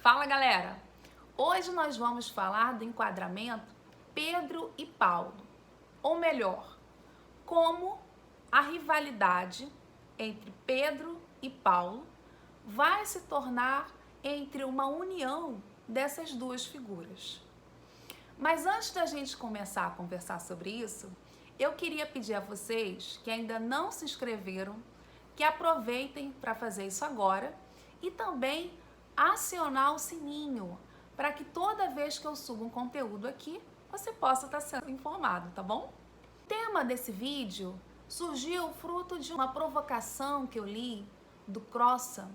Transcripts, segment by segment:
Fala, galera! Hoje nós vamos falar do enquadramento Pedro e Paulo, ou melhor, como a rivalidade entre Pedro e Paulo vai se tornar entre uma união dessas duas figuras. Mas antes da gente começar a conversar sobre isso, eu queria pedir a vocês que ainda não se inscreveram, que aproveitem para fazer isso agora e também acionar o sininho para que toda vez que eu subo um conteúdo aqui, você possa estar sendo informado, tá bom? O tema desse vídeo surgiu fruto de uma provocação que eu li do Crossan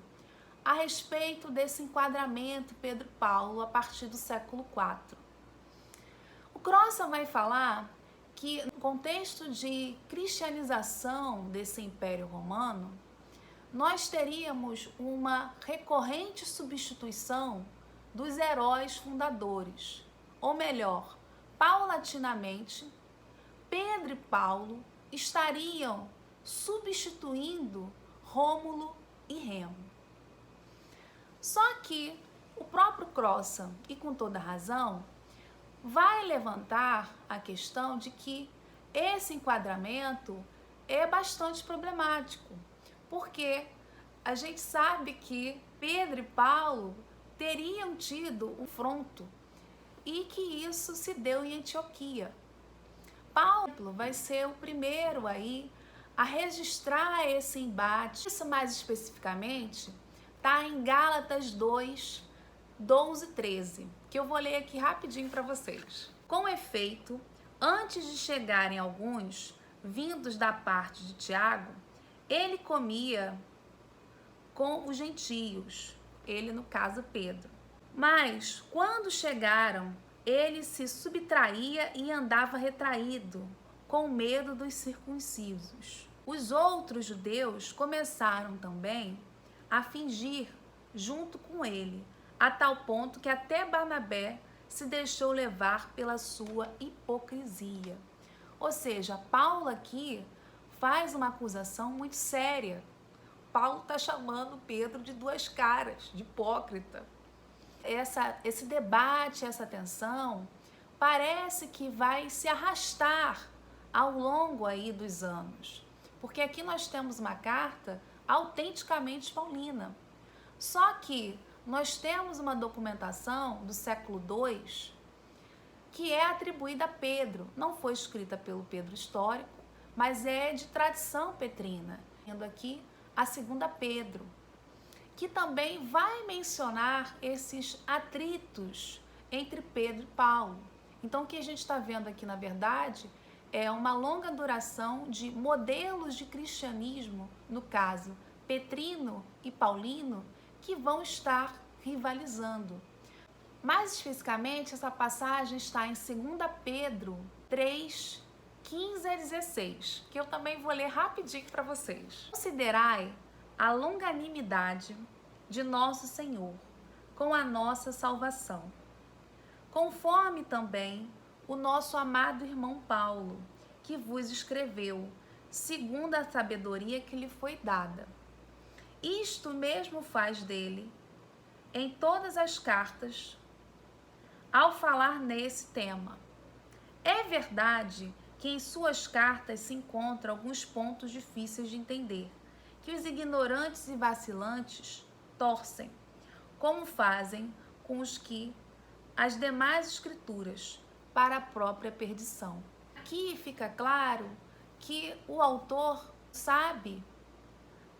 a respeito desse enquadramento Pedro e Paulo a partir do século IV. O Crossan vai falar que no contexto de cristianização desse Império Romano, nós teríamos uma recorrente substituição dos heróis fundadores, ou melhor, paulatinamente, Pedro e Paulo estariam substituindo Rômulo e Remo. Só que o próprio Crossan, e com toda razão, vai levantar a questão de que esse enquadramento é bastante problemático, porque a gente sabe que Pedro e Paulo teriam tido um confronto e que isso se deu em Antioquia. Paulo vai ser o primeiro aí a registrar esse embate. Isso mais especificamente está em Gálatas 2, 12 e 13, que eu vou ler aqui rapidinho para vocês. Com efeito, antes de chegarem alguns vindos da parte de Tiago, ele comia com os gentios, ele no caso Pedro. Mas quando chegaram, ele se subtraía e andava retraído, com medo dos circuncisos. Os outros judeus começaram também a fingir junto com ele, a tal ponto que até Barnabé se deixou levar pela sua hipocrisia. Ou seja, Paulo aqui faz uma acusação muito séria. Paulo está chamando Pedro de duas caras, de hipócrita. Esse debate, essa tensão, parece que vai se arrastar ao longo aí dos anos. Porque aqui nós temos uma carta autenticamente paulina. Só que nós temos uma documentação do século II que é atribuída a Pedro. Não foi escrita pelo Pedro histórico, mas é de tradição petrina. Tendo aqui a segunda Pedro, que também vai mencionar esses atritos entre Pedro e Paulo. Então, o que a gente está vendo aqui, na verdade, é uma longa duração de modelos de cristianismo, no caso, petrino e paulino, que vão estar rivalizando. Mais especificamente, essa passagem está em 2 Pedro 3, 15 a 16, que eu também vou ler rapidinho para vocês. Considerai a longanimidade de nosso Senhor com a nossa salvação, conforme também o nosso amado irmão Paulo, que vos escreveu, segundo a sabedoria que lhe foi dada. Isto mesmo faz dele em todas as cartas, ao falar nesse tema. É verdade que em suas cartas se encontram alguns pontos difíceis de entender, que os ignorantes e vacilantes torcem, como fazem com os que as demais escrituras, para a própria perdição. Aqui fica claro que o autor sabe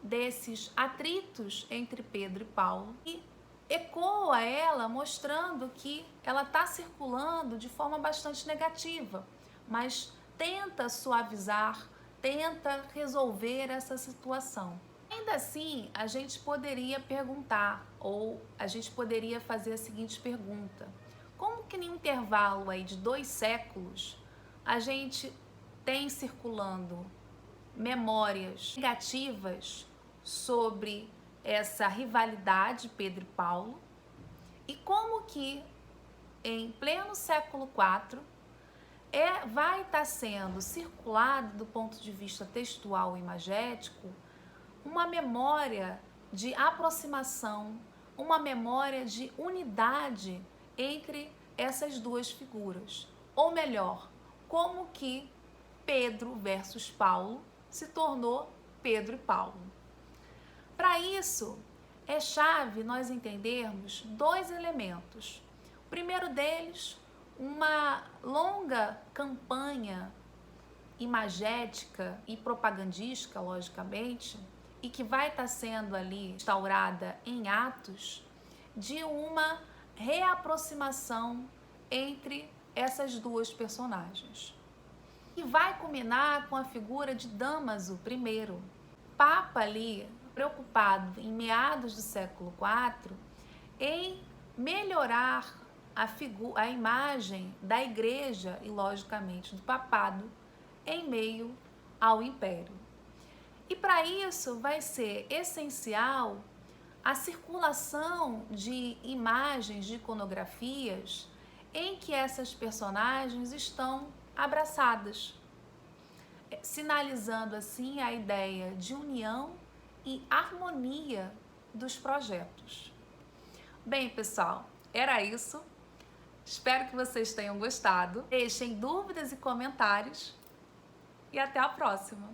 desses atritos entre Pedro e Paulo e ecoa ela, mostrando que ela está circulando de forma bastante negativa, mas tenta suavizar, tenta resolver essa situação. Ainda assim, a gente poderia perguntar, ou a gente poderia fazer a seguinte pergunta: como que em um intervalo aí de 2 séculos, a gente tem circulando memórias negativas sobre essa rivalidade Pedro e Paulo, e como que em pleno século IV vai estar sendo circulado do ponto de vista textual e imagético uma memória de aproximação, uma memória de unidade entre essas duas figuras. Ou melhor, como que Pedro versus Paulo se tornou Pedro e Paulo. Para isso, é chave nós entendermos dois elementos. O primeiro deles, uma longa campanha imagética e propagandística, logicamente, e que vai estar sendo ali instaurada em Atos, de uma reaproximação entre essas duas personagens. E vai culminar com a figura de Dámaso I, Papa ali preocupado em meados do século IV em melhorar a imagem da igreja e, logicamente, do papado em meio ao império. E para isso vai ser essencial a circulação de imagens, de iconografias em que essas personagens estão abraçadas, sinalizando assim a ideia de união e harmonia dos projetos. Bem, pessoal, era isso. Espero que vocês tenham gostado. Deixem dúvidas e comentários e até a próxima!